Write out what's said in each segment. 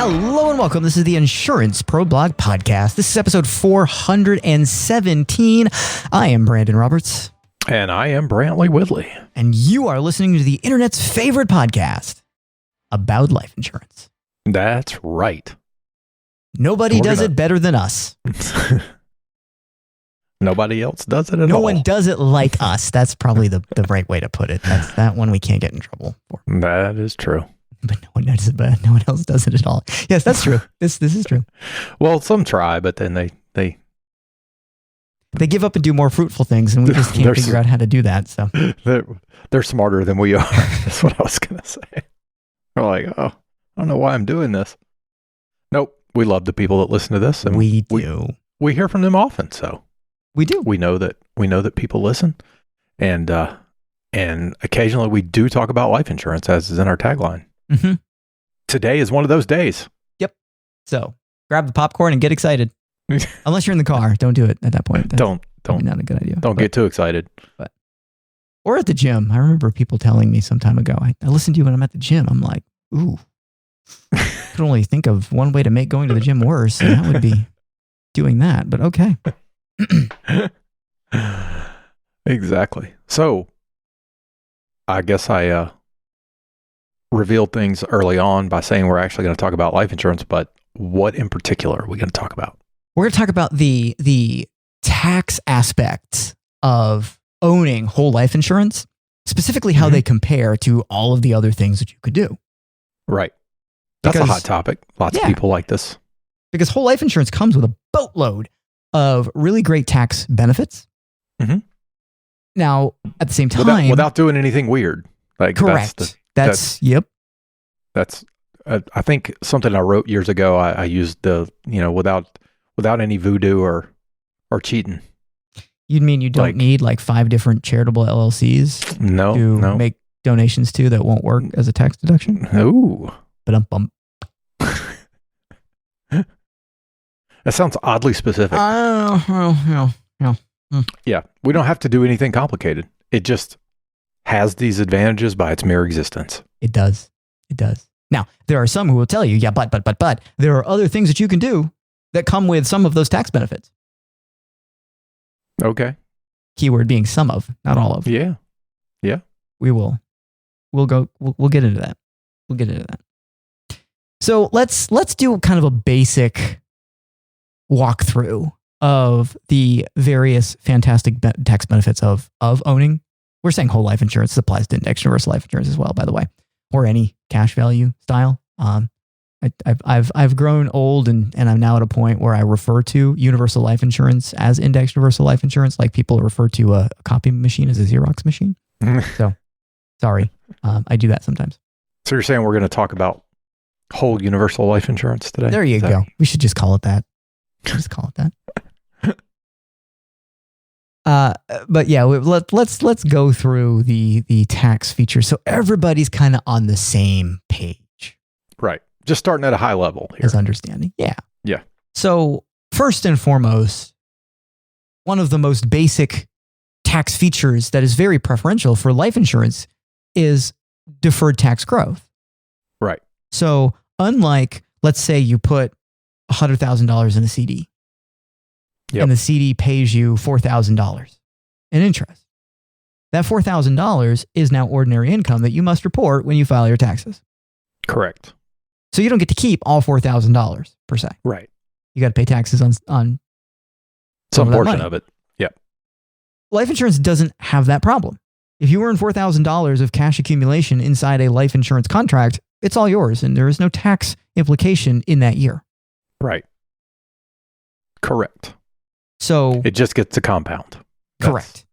Hello and welcome. This is the Insurance Pro Blog Podcast. This is episode 417. I am Brandon Roberts. And I am Brantley Whitley. And you are listening to the internet's favorite podcast about life insurance. That's right. Nobody does it better than us. Nobody else does it at all. No one does it like us. That's probably the right way to put it. That's that one we can't get in trouble for. That is true. But no one does it, but no one else does it at all. Yes, that's true. This is true. Well, some try, but then they give up and do more fruitful things, and we just can't figure out how to do that. So they're smarter than we are. That's what I was going to say. They're like, oh, I don't know why I'm doing this. Nope. We love the people that listen to this, and we do. We hear from them often, so we do. We know that people listen, and occasionally we do talk about life insurance, as is in our tagline. Mm-hmm. Today is one of those days. Yep. So grab the popcorn and get excited. Unless you're in the car, don't do it at that point. That's don't. Not a good idea. Don't get too excited. Or at the gym. I remember people telling me some time ago, I listened to you when I'm at the gym. I'm like, ooh, I could only think of one way to make going to the gym worse, and that would be doing that. But okay. Exactly. So I guess I revealed things early on by saying we're actually going to talk about life insurance, but what in particular are we going to talk about? We're going to talk about the tax aspects of owning whole life insurance, specifically how they compare to all of the other things that you could do. Right. That's a hot topic. Lots of people like this. Because whole life insurance comes with a boatload of really great tax benefits. Mm-hmm. Now, at the same time... Without doing anything weird. Like, correct. Yep. That's, I think something I wrote years ago, I used without any voodoo or cheating. You'd mean you don't need like 5 different charitable LLCs to make donations to that won't work as a tax deduction? Ooh. Ba-dum-bum. That sounds oddly specific. Yeah. Yeah. We don't have to do anything complicated. It just has these advantages by its mere existence. It does. Now, there are some who will tell you, yeah, but there are other things that you can do that come with some of those tax benefits. Okay. Keyword being some of, not all of. Yeah. We'll get into that. So let's do kind of a basic walkthrough of the various fantastic tax benefits of owning. We're saying whole life insurance applies to indexed universal life insurance as well, by the way, or any cash value style. I've grown old and I'm now at a point where I refer to universal life insurance as indexed universal life insurance, like people refer to a copy machine as a Xerox machine. So, sorry, I do that sometimes. So you're saying we're going to talk about whole universal life insurance today? There you go. We should just call it that. But yeah, let's go through the tax features so everybody's kind of on the same page. Right. Just starting at a high level here. As understanding. Yeah. Yeah. So first and foremost, one of the most basic tax features that is very preferential for life insurance is deferred tax growth. Right. So unlike, let's say you put $100,000 in a CD. Yep. And the CD pays you $4,000 in interest. That $4,000 is now ordinary income that you must report when you file your taxes. Correct. So you don't get to keep all $4,000 per se. Right. You got to pay taxes on some portion of it. Yep. Life insurance doesn't have that problem. If you earn $4,000 of cash accumulation inside a life insurance contract, it's all yours, and there is no tax implication in that year. Right. Correct. So it just gets to compound. Correct.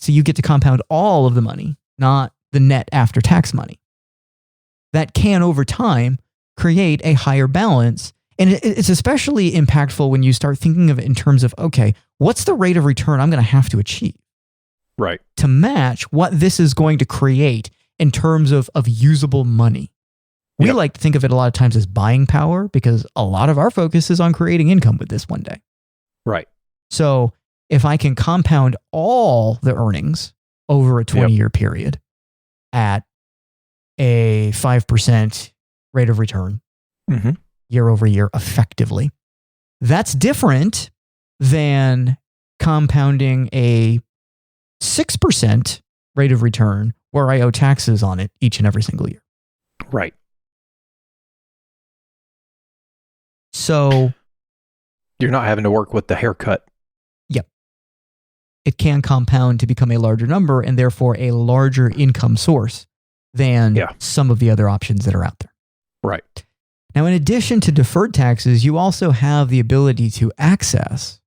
So you get to compound all of the money, not the net after tax money. That can, over time, create a higher balance. And it's especially impactful when you start thinking of it in terms of, okay, what's the rate of return I'm going to have to achieve? Right. To match what this is going to create in terms of usable money. We like to think of it a lot of times as buying power because a lot of our focus is on creating income with this one day. Right. So if I can compound all the earnings over a 20-year period at a 5% rate of return, year over year effectively. That's different than compounding a 6% rate of return where I owe taxes on it each and every single year. Right. So you're not having to work with the haircut. Yep. It can compound to become a larger number and therefore a larger income source than some of the other options that are out there. Right. Now, in addition to deferred taxes, you also have the ability to access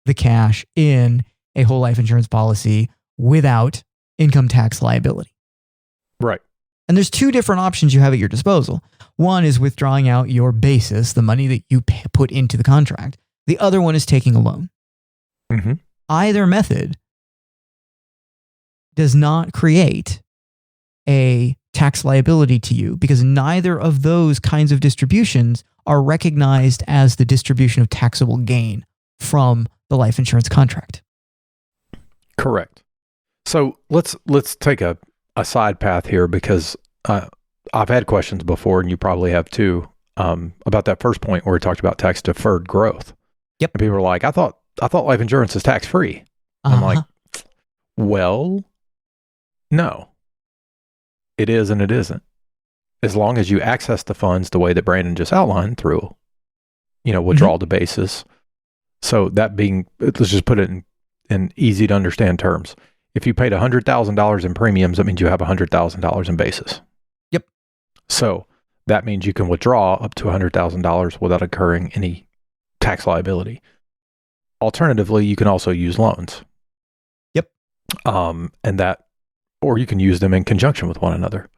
the cash in a whole life insurance policy without income tax liability. Right. And there's two different options you have at your disposal. One is withdrawing out your basis, the money that you put into the contract. The other one is taking a loan. Mm-hmm. Either method does not create a tax liability to you because neither of those kinds of distributions are recognized as the distribution of taxable gain from the life insurance contract. Correct. So let's take a side path here because I've had questions before, and you probably have too, about that first point where we talked about tax deferred growth. Yep. And people were like, I thought life insurance is tax free. I'm like, well, no. It is and it isn't. As long as you access the funds the way that Brandon just outlined through, withdrawal to basis. So that being, let's just put it in easy to understand terms. If you paid $100,000 in premiums, that means you have $100,000 in basis. Yep. So that means you can withdraw up to $100,000 without incurring any tax liability. Alternatively, you can also use loans. Yep. Or you can use them in conjunction with one another,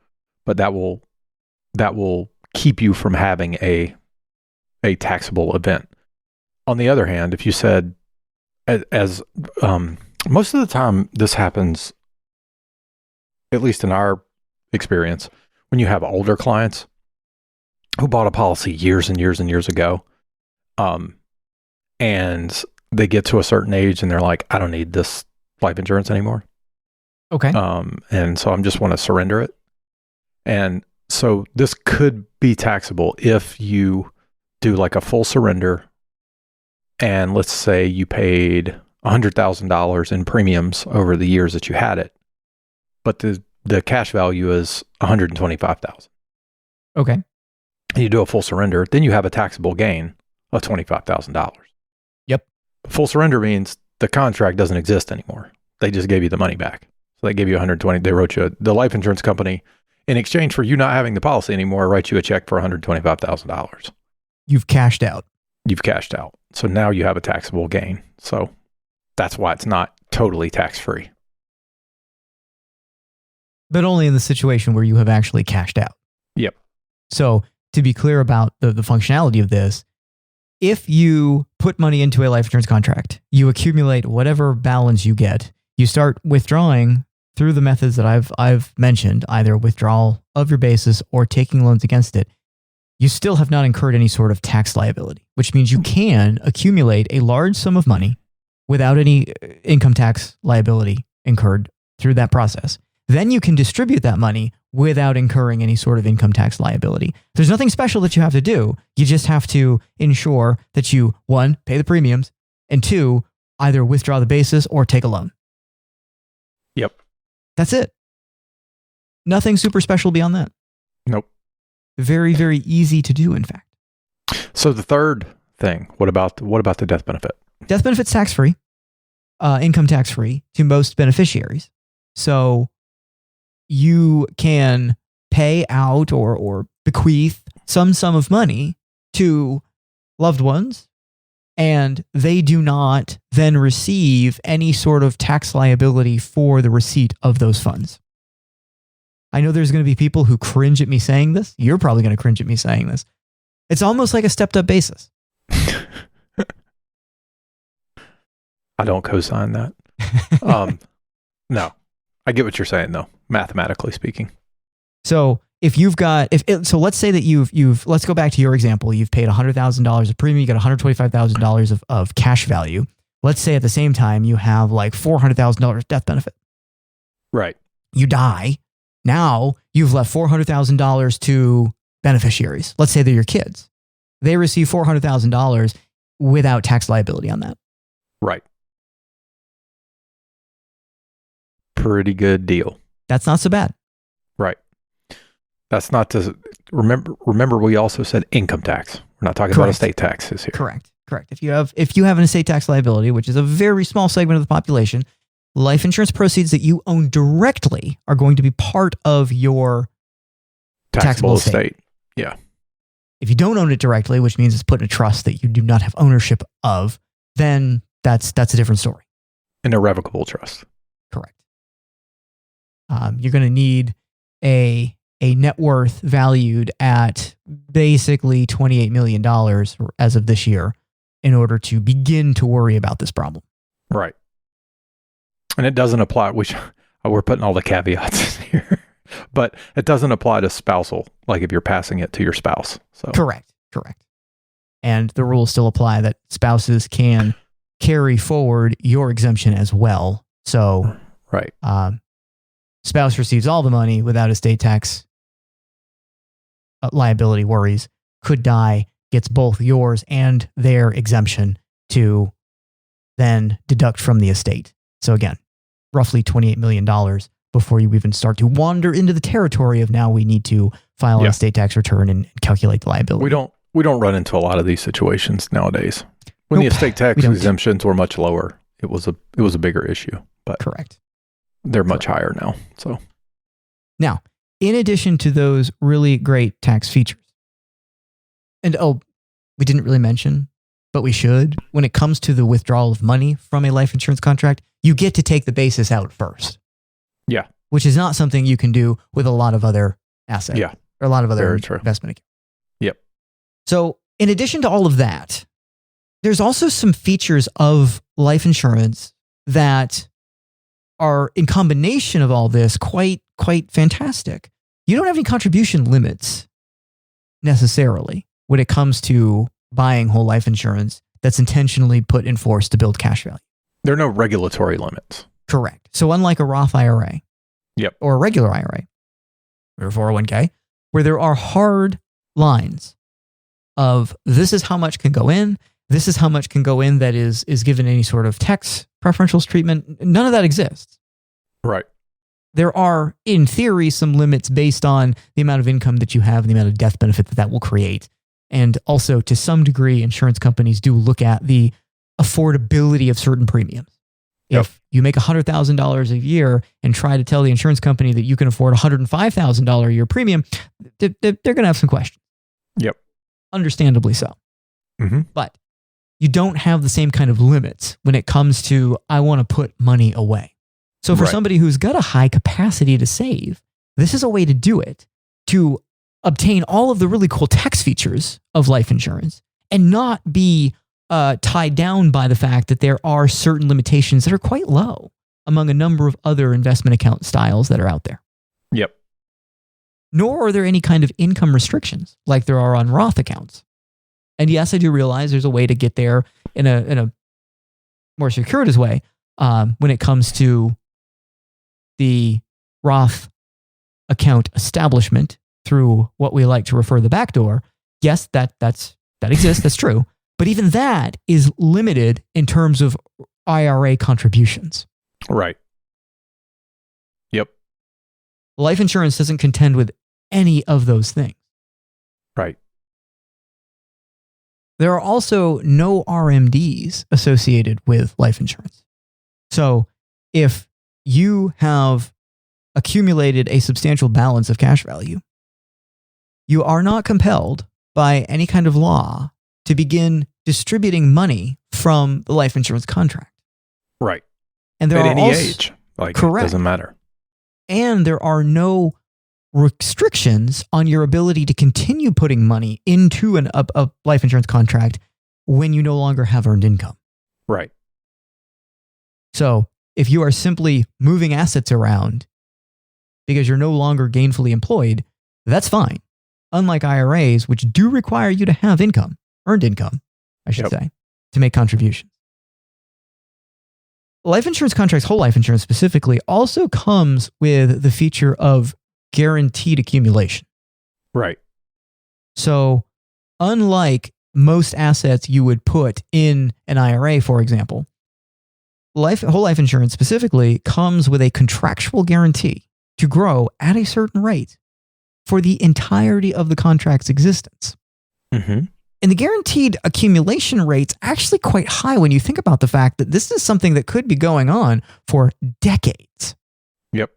but that will keep you from having a taxable event. On the other hand, if you said, as most of the time this happens, at least in our experience, when you have older clients who bought a policy years and years and years ago, and they get to a certain age and they're like, I don't need this life insurance anymore. Okay. And so I just want to surrender it. And so this could be taxable if you do like a full surrender. And let's say you paid $100,000 in premiums over the years that you had it, but the cash value is $125,000. Okay. And you do a full surrender, then you have a taxable gain of $25,000. Yep. Full surrender means the contract doesn't exist anymore. They just gave you the money back. So they gave you $120,000. They wrote you, the life insurance company, in exchange for you not having the policy anymore, write you a check for $125,000. You've cashed out. You've cashed out. So now you have a taxable gain. So that's why it's not totally tax-free. But only in the situation where you have actually cashed out. Yep. So to be clear about the functionality of this, if you put money into a life insurance contract, you accumulate whatever balance you get, you start withdrawing through the methods that I've mentioned, either withdrawal of your basis or taking loans against it, you still have not incurred any sort of tax liability, which means you can accumulate a large sum of money without any income tax liability incurred through that process. Then you can distribute that money without incurring any sort of income tax liability. There's nothing special that you have to do. You just have to ensure that you, one, pay the premiums, and two, either withdraw the basis or take a loan. Yep. That's it. Nothing super special beyond that. Nope. Very, very easy to do, in fact. So the third thing, what about the death benefit? Death benefit's tax-free, income tax-free to most beneficiaries. So you can pay out or bequeath some sum of money to loved ones, and they do not then receive any sort of tax liability for the receipt of those funds. I know there's going to be people who cringe at me saying this. You're probably going to cringe at me saying this. It's almost like a stepped-up basis. I don't co-sign that. No, I get what you're saying though, mathematically speaking. So if you've got, so let's say that you've let's go back to your example. You've paid $100,000 of premium. You got $125,000 of cash value. Let's say at the same time you have like $400,000 death benefit. Right. You die. Now you've left $400,000 to beneficiaries. Let's say they're your kids. they receive $400,000 without tax liability on that. Right. Pretty good deal. That's not so bad. Right. That's not to remember we also said income tax. We're not talking about estate taxes here. Correct. If you have an estate tax liability, which is a very small segment of the population, life insurance proceeds that you own directly are going to be part of your taxable estate. Yeah. If you don't own it directly, which means it's put in a trust that you do not have ownership of, then that's a different story. An irrevocable trust. Correct. You're going to need a net worth valued at basically $28 million as of this year in order to begin to worry about this problem. Right. And it doesn't apply, which we're putting all the caveats here, but it doesn't apply to spousal, like if you're passing it to your spouse. So Correct. And the rules still apply that spouses can carry forward your exemption as well. So right. Spouse receives all the money without estate tax liability worries, could die, gets both yours and their exemption to then deduct from the estate. So again, roughly $28 million before you even start to wander into the territory of now we need to file an estate tax return and calculate the liability. We don't run into a lot of these situations nowadays. When the estate tax exemptions were much lower, it was a bigger issue. But correct. They're much higher now. So now, in addition to those really great tax features, and we didn't really mention, but we should, when it comes to the withdrawal of money from a life insurance contract, you get to take the basis out first. Yeah. Which is not something you can do with a lot of other assets. Yeah. Or a lot of other investment accounts. Yep. So in addition to all of that, there's also some features of life insurance that are in combination of all this quite fantastic. You don't have any contribution limits necessarily when it comes to buying whole life insurance that's intentionally put in force to build cash value. There are no regulatory limits. Correct. So unlike a Roth IRA, or a regular IRA, or a 401k, where there are hard lines of this is how much can go in, this is how much can go in that is given any sort of tax preferential treatment, none of that exists. Right. There are, in theory, some limits based on the amount of income that you have and the amount of death benefit that will create. And also, to some degree, insurance companies do look at the affordability of certain premiums. If you make $100,000 a year and try to tell the insurance company that you can afford $105,000 a year premium, they're going to have some questions. Yep. Understandably so. Mm-hmm. But you don't have the same kind of limits when it comes to, I want to put money away. So for somebody who's got a high capacity to save, this is a way to do it, to obtain all of the really cool tax features of life insurance and not be tied down by the fact that there are certain limitations that are quite low among a number of other investment account styles that are out there. Yep. Nor are there any kind of income restrictions like there are on Roth accounts. And yes, I do realize there's a way to get there in a more circuitous way when it comes to the Roth account establishment through what we like to refer the back door. Yes, that exists. That's true. But even that is limited in terms of IRA contributions. Right. Yep. Life insurance doesn't contend with any of those things. Right. There are also no RMDs associated with life insurance. So if you have accumulated a substantial balance of cash value, you are not compelled by any kind of law to begin distributing money from the life insurance contract. Right. And there at are any also, age. Like, correct. It doesn't matter. And there are no restrictions on your ability to continue putting money into a life insurance contract when you no longer have earned income. Right. So if you are simply moving assets around because you're no longer gainfully employed, that's fine. Unlike IRAs, which do require you to have income, earned income, I should say, to make contributions. Life insurance contracts, whole life insurance specifically, also comes with the feature of guaranteed accumulation. Right. So unlike most assets you would put in an IRA, for example, whole life insurance specifically comes with a contractual guarantee to grow at a certain rate for the entirety of the contract's existence. Mm-hmm. And the guaranteed accumulation rate's actually quite high when you think about the fact that this is something that could be going on for decades. Yep.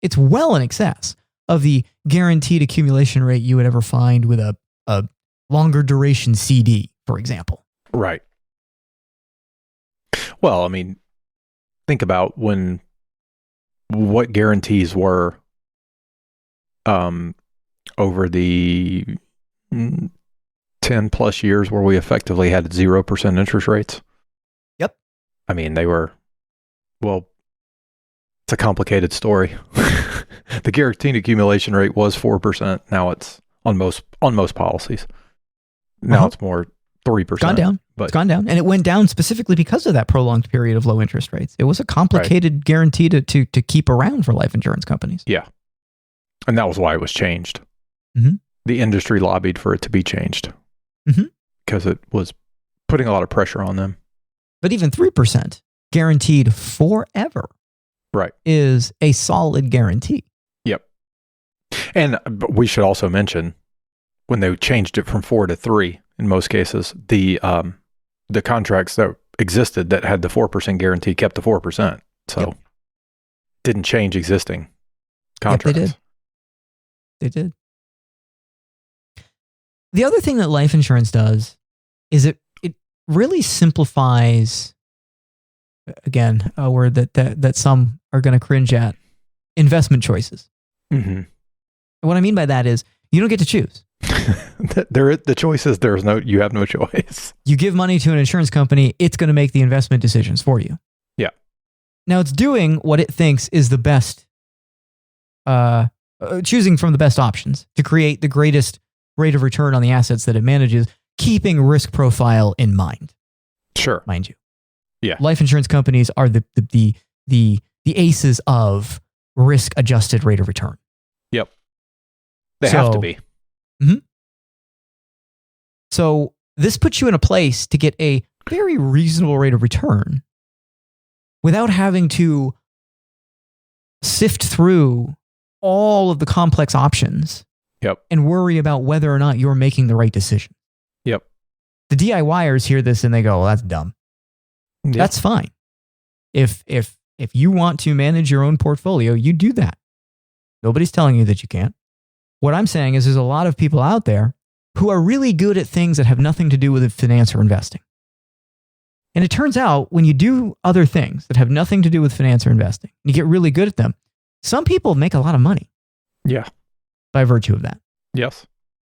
It's well in excess of the guaranteed accumulation rate you would ever find with a longer duration CD, for example. Right. Well, I mean, think about what guarantees were over the 10 plus years where we effectively had 0% interest rates. Yep. I mean, they were, well, it's a complicated story. The guaranteed accumulation rate was 4%. Now it's on most policies. Now it's more 3%. It's gone down. It's gone down. And it went down specifically because of that prolonged period of low interest rates. It was a complicated guarantee to keep around for life insurance companies. Yeah. And that was why it was changed. Mm-hmm. The industry lobbied for it to be changed because it was putting a lot of pressure on them. But even 3% guaranteed forever is a solid guarantee. Yep. And we should also mention when they changed it from 4 to 3, in most cases, the contracts that existed that had the 4% guarantee kept the 4%. So didn't change existing contracts. Yep, they did. The other thing that life insurance does is it really simplifies, again, a word that some are going to cringe at, investment choices. Mm-hmm. And what I mean by that is you don't get to choose. The choice is you have no choice. You give money to an insurance company, it's going to make the investment decisions for you. Yeah. Now it's doing what it thinks is the best, choosing from the best options to create the greatest rate of return on the assets that it manages, keeping risk profile in mind. Sure. Mind you. Yeah. Life insurance companies are the aces of risk adjusted rate of return. Yep. They have to be. Mm-hmm. So this puts you in a place to get a very reasonable rate of return without having to sift through all of the complex options. Yep. And worry about whether or not you're making the right decision. Yep. The DIYers hear this and they go, well, that's dumb. Yep. That's fine. If you want to manage your own portfolio, you do that. Nobody's telling you that you can't. What I'm saying is there's a lot of people out there who are really good at things that have nothing to do with finance or investing. And it turns out when you do other things that have nothing to do with finance or investing, you get really good at them, some people make a lot of money. Yeah. By virtue of that. Yes.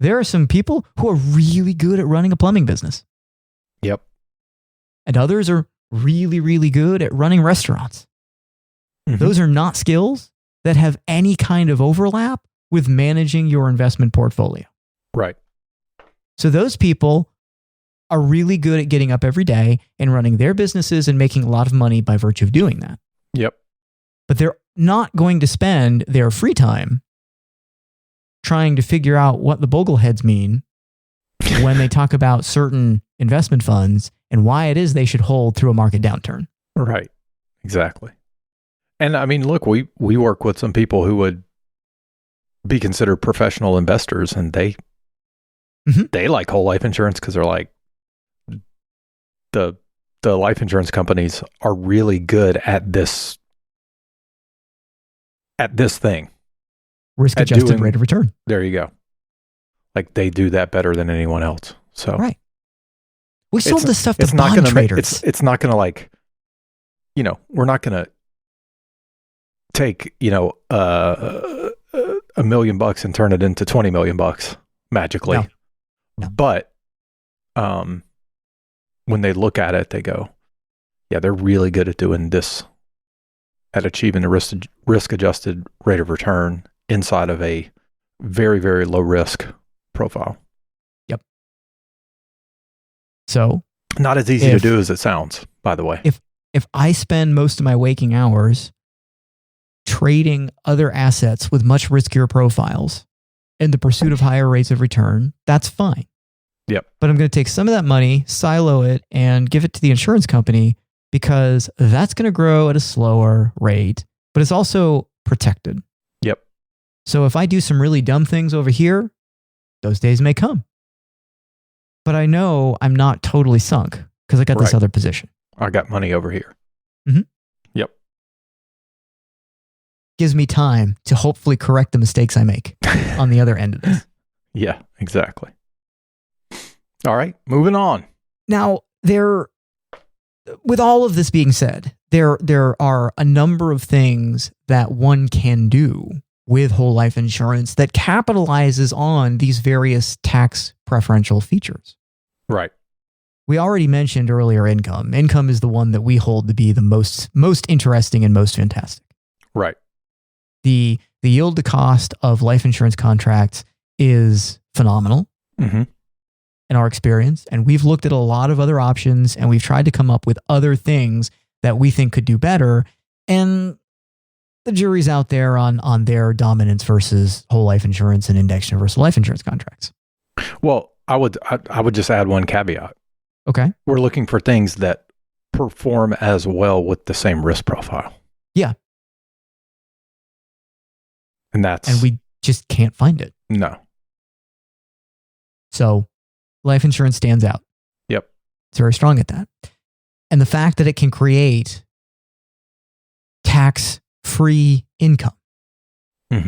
There are some people who are really good at running a plumbing business. Yep. And others are really, really good at running restaurants. Mm-hmm. Those are not skills that have any kind of overlap with managing your investment portfolio. Right. So those people are really good at getting up every day and running their businesses and making a lot of money by virtue of doing that. Yep. But they're not going to spend their free time trying to figure out what the bogleheads mean when they talk about certain investment funds and why it is they should hold through a market downturn. Right. Exactly. And I mean, look, we work with some people who would be considered professional investors, and they like whole life insurance because they're like, the life insurance companies are really good at this thing. Risk-adjusted rate of return. There you go. Like they do that better than anyone else. So right. We sold this stuff to bond traders. It's not going to like, we're not going to take, $1 million and turn it into $20 million magically. No. But when they look at it, they go, yeah, they're really good at doing this, at achieving a risk-adjusted rate of return inside of a very, very low risk profile. Yep. So not as easy to do as it sounds, by the way. If I spend most of my waking hours trading other assets with much riskier profiles in the pursuit of higher rates of return, that's fine. Yep. But I'm going to take some of that money, silo it, and give it to the insurance company because that's going to grow at a slower rate, but it's also protected. Yep. So if I do some really dumb things over here, those days may come. But I know I'm not totally sunk because I got this other position. I got money over here. Mm-hmm. Yep. Gives me time to hopefully correct the mistakes I make on the other end of this. Yeah, exactly. All right, moving on. Now, with all of this being said, there are a number of things that one can do with whole life insurance that capitalizes on these various tax preferential features. Right. We already mentioned earlier income. Income is the one that we hold to be the most interesting and most fantastic. Right. The yield to cost of life insurance contracts is phenomenal. Mm-hmm. In our experience. And we've looked at a lot of other options and we've tried to come up with other things that we think could do better. And the jury's out there on their dominance versus whole life insurance and index universal life insurance contracts. Well, I would just add one caveat. Okay. We're looking for things that perform as well with the same risk profile. Yeah. And we just can't find it. No. So life insurance stands out. Yep. It's very strong at that. And the fact that it can create tax-free income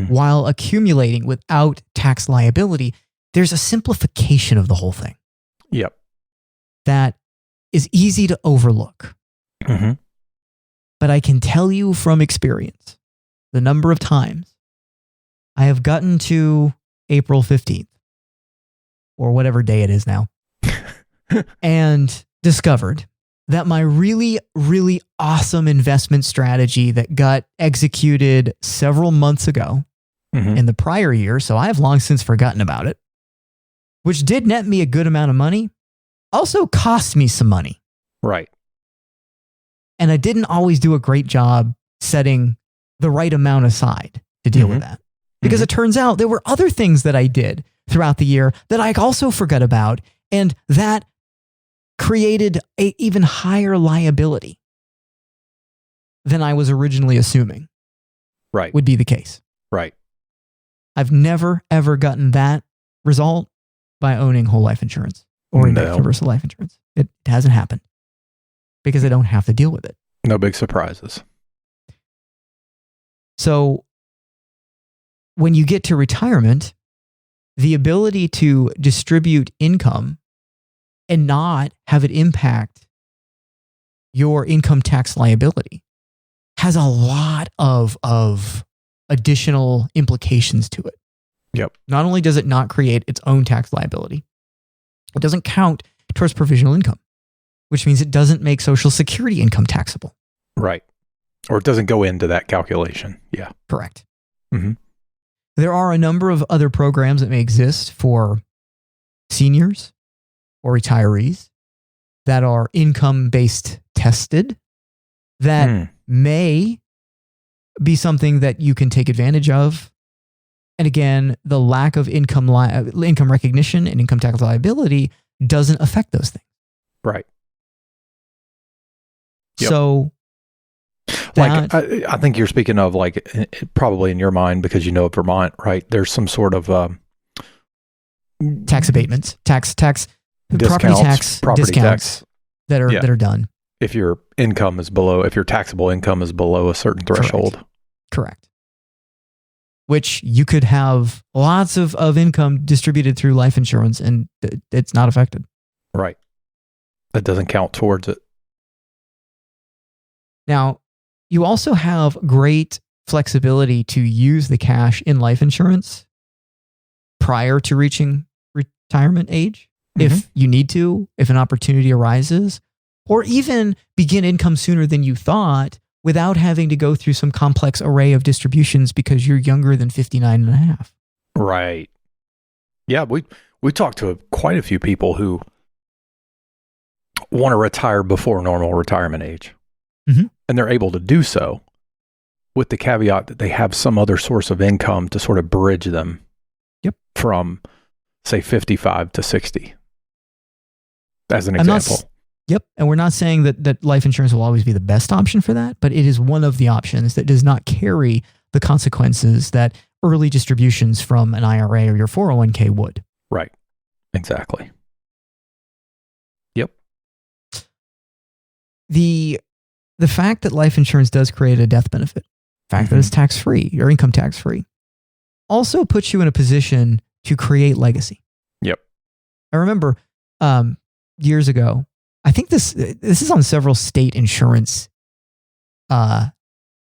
while accumulating without tax liability, there's a simplification of the whole thing. Yep. That is easy to overlook. Mm-hmm. But I can tell you from experience, the number of times I have gotten to April 15th, or whatever day it is now, and discovered that my really, really awesome investment strategy that got executed several months ago in the prior year, so I have long since forgotten about it, which did net me a good amount of money, also cost me some money. Right. And I didn't always do a great job setting the right amount aside to deal with that. Because it turns out there were other things that I did throughout the year that I also forgot about, and that created an even higher liability than I was originally assuming would be the case. Right. I've never, ever gotten that result by owning whole life insurance or index universal life insurance. It hasn't happened because I don't have to deal with it. No big surprises. So when you get to retirement, the ability to distribute income and not have it impact your income tax liability has a lot of additional implications to it. Yep. Not only does it not create its own tax liability, it doesn't count towards provisional income, which means it doesn't make Social Security income taxable. Right. Or it doesn't go into that calculation. Yeah. Correct. There are a number of other programs that may exist for seniors or retirees that are income-based tested that may be something that you can take advantage of. And again, the lack of income recognition and income tax liability doesn't affect those things. Right. Yep. So, like, I think you're speaking of, like, probably in your mind, because you know Vermont, right? There's some sort of tax abatements, property tax discounts that are done. If your taxable income is below a certain threshold. Correct. Which you could have lots of income distributed through life insurance and it's not affected. Right. That doesn't count towards it. Now, you also have great flexibility to use the cash in life insurance prior to reaching retirement age, if you need to, if an opportunity arises, or even begin income sooner than you thought without having to go through some complex array of distributions because you're younger than 59 and a half. Right. Yeah, we talked to quite a few people who want to retire before normal retirement age. And they're able to do so with the caveat that they have some other source of income to sort of bridge them from, say, 55 to 60. As an I'm not example. Yep. And we're not saying that life insurance will always be the best option for that, but it is one of the options that does not carry the consequences that early distributions from an IRA or your 401k would. Right. Exactly. Yep. The fact that life insurance does create a death benefit, the fact that it's tax-free or income tax-free, also puts you in a position to create legacy. Yep. I remember years ago, I think this is on several state insurance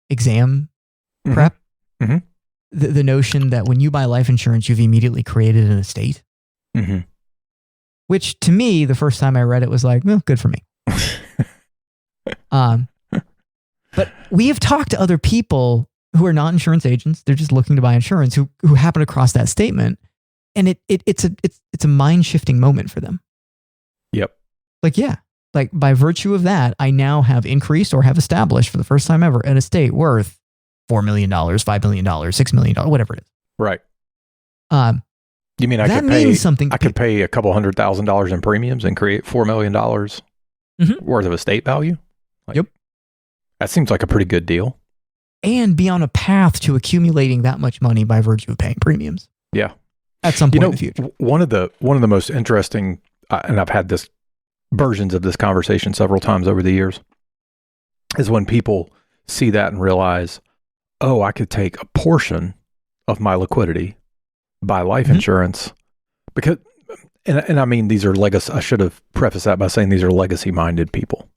exam prep. Mm-hmm. The notion that when you buy life insurance, you've immediately created an estate. Mm-hmm. Which to me, the first time I read it was like, well, good for me. But we have talked to other people who are not insurance agents. They're just looking to buy insurance who happen across that statement. And it's a mind-shifting moment for them. Yep. Like, yeah, like by virtue of that, I now have increased or have established for the first time ever an estate worth $4 million, $5 million, $6 million, whatever it is. Right. You mean I could pay a couple $100,000 in premiums and create $4 million worth of estate value? Yep. That seems like a pretty good deal. And be on a path to accumulating that much money by virtue of paying premiums. Yeah. At some point in the future. One of the most interesting, and I've had this versions of this conversation several times over the years, is when people see that and realize, oh, I could take a portion of my liquidity, buy life insurance, because, and I mean, these are legacy. I should have prefaced that by saying these are legacy-minded people.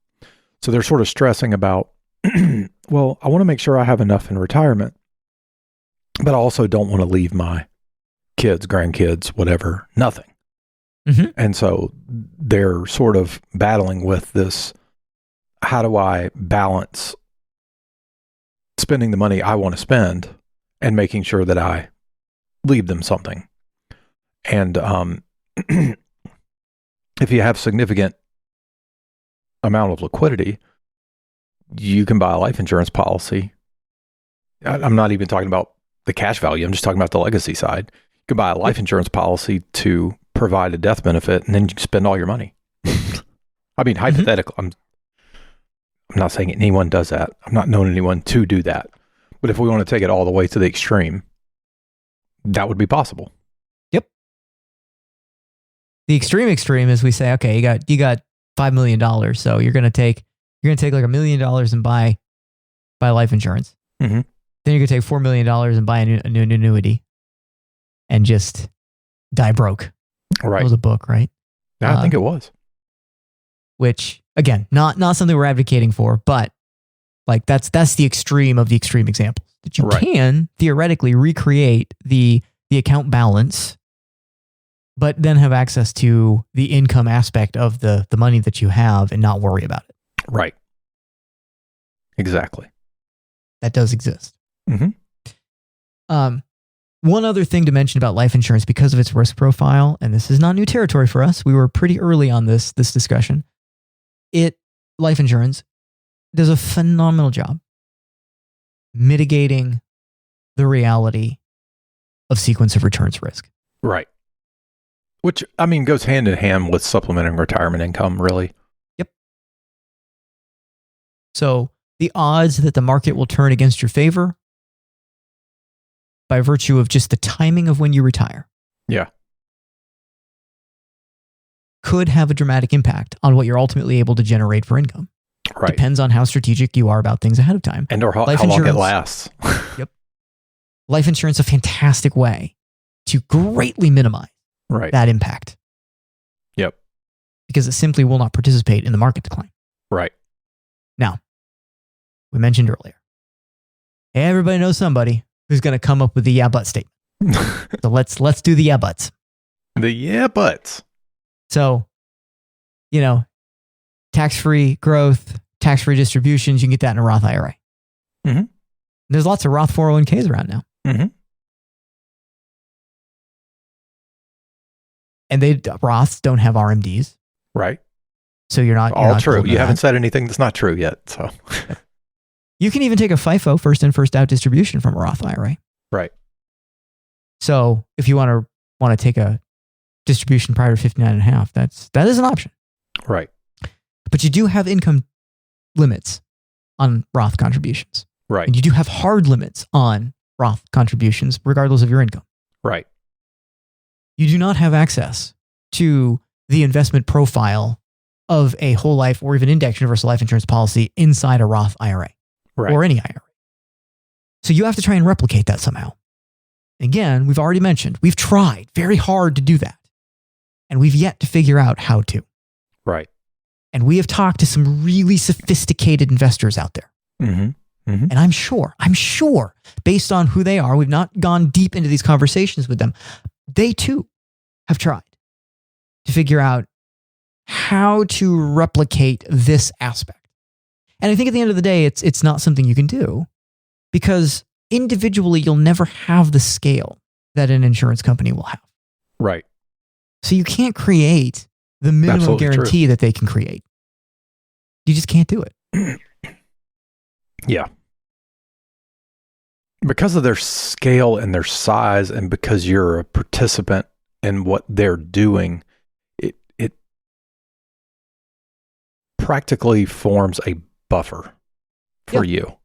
So they're sort of stressing about, well, I want to make sure I have enough in retirement, but I also don't want to leave my kids, grandkids, whatever, nothing. Mm-hmm. And so they're sort of battling with this, how do I balance spending the money I want to spend and making sure that I leave them something? And if you have significant amount of liquidity, you can buy a life insurance policy. I'm not even talking about the cash value. I'm just talking about the legacy side. You can buy a life insurance policy to provide a death benefit, and then you spend all your money. I mean, hypothetically, I'm not saying anyone does that. I'm not knowing anyone to do that. But if we want to take it all the way to the extreme, that would be possible. Yep. The extreme is we say, okay, you got $5 million, so you're gonna take like $1 million and buy life insurance. Mm-hmm. Then you're gonna take $4 million and buy a new annuity, and just die broke. Right. That was a book, right? Yeah, I think it was. Which, again, not something we're advocating for, but like that's the extreme of the extreme examples. That you can theoretically recreate the account balance, but then have access to the income aspect of the money that you have and not worry about it. Right. Exactly. That does exist. Mm-hmm. One other thing to mention about life insurance, because of its risk profile, and this is not new territory for us, we were pretty early on this discussion. Life insurance does a phenomenal job mitigating the reality of sequence of returns risk. Right. Which, I mean, goes hand in hand with supplementing retirement income, really. Yep. So the odds that the market will turn against your favor by virtue of just the timing of when you retire. Yeah. Could have a dramatic impact on what you're ultimately able to generate for income. Right. Depends on how strategic you are about things ahead of time. And or how long it lasts. Yep. Life insurance is a fantastic way to greatly minimize that impact. Yep. Because it simply will not participate in the market decline. Right. Now, we mentioned earlier, everybody knows somebody who's going to come up with the yeah but statement. So let's do the yeah buts. The yeah buts. So, tax-free growth, tax-free distributions, you can get that in a Roth IRA. Mm-hmm. There's lots of Roth 401ks around now. Mm-hmm. And Roths don't have RMDs. Right. So you're not true. You haven't said anything that's not true yet. So you can even take a FIFO, first in, first out distribution from a Roth IRA. Right. So if you want to take a distribution prior to 59.5, that is an option. Right. But you do have income limits on Roth contributions. Right. And you do have hard limits on Roth contributions, regardless of your income. Right. You do not have access to the investment profile of a whole life or even index universal life insurance policy inside a Roth IRA or any IRA. So you have to try and replicate that somehow. Again, we've already mentioned, we've tried very hard to do that. And we've yet to figure out how to. Right. And we have talked to some really sophisticated investors out there. Mm-hmm. Mm-hmm. And I'm sure, based on who they are, we've not gone deep into these conversations with them. They too have tried to figure out how to replicate this aspect. And I think at the end of the day, it's not something you can do because individually, you'll never have the scale that an insurance company will have. Right. So you can't create the minimum Absolutely guarantee that they can create. You just can't do it. Yeah. Because of their scale and their size, and because you're a participant in what they're doing, it practically forms a buffer for you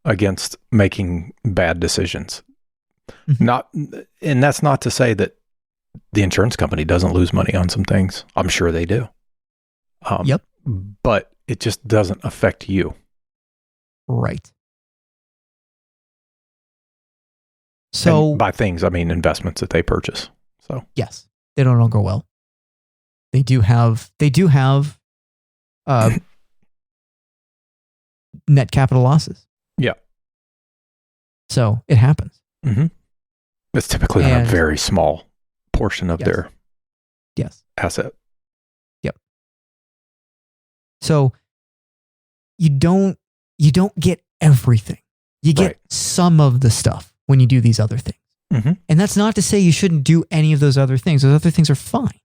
against making bad decisions. Mm-hmm. And that's not to say that the insurance company doesn't lose money on some things. I'm sure they do. But it just doesn't affect you. Right. So and by things, I mean investments that they purchase. So yes, they don't all go well. They do have net capital losses. Yeah. So it happens. Mm-hmm. It's typically on a very small portion of their asset. Yep. So you don't get everything. You get some of the stuff when you do these other things. Mm-hmm. And that's not to say you shouldn't do any of those other things. Those other things are fine.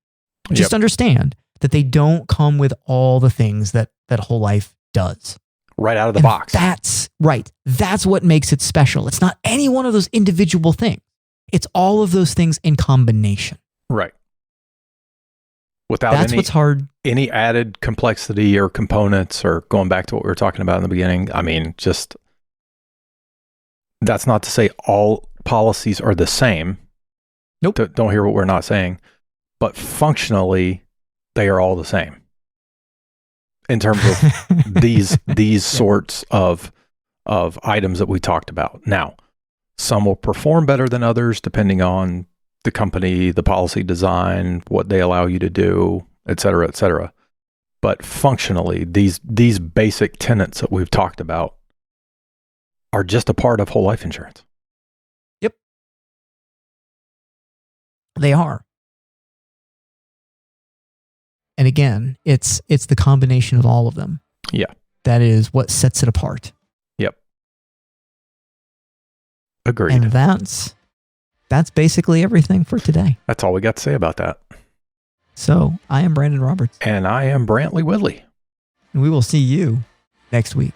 Just understand that they don't come with all the things that whole life does. Right out of the box. That's right. That's what makes it special. It's not any one of those individual things. It's all of those things in combination. Right. Without what's hard. Any added complexity or components, or going back to what we were talking about in the beginning. I mean, just that's not to say all policies are the same. Nope. Don't hear what we're not saying. But functionally, they are all the same in terms of these sorts of items that we talked about. Now, some will perform better than others depending on the company, the policy design, what they allow you to do, et cetera, et cetera. But functionally, these basic tenets that we've talked about are just a part of whole life insurance. Yep. They are. And again, it's the combination of all of them. Yeah. That is what sets it apart. Yep. Agreed. And that's basically everything for today. That's all we got to say about that. So I am Brandon Roberts. And I am Brantley Whitley. And we will see you next week.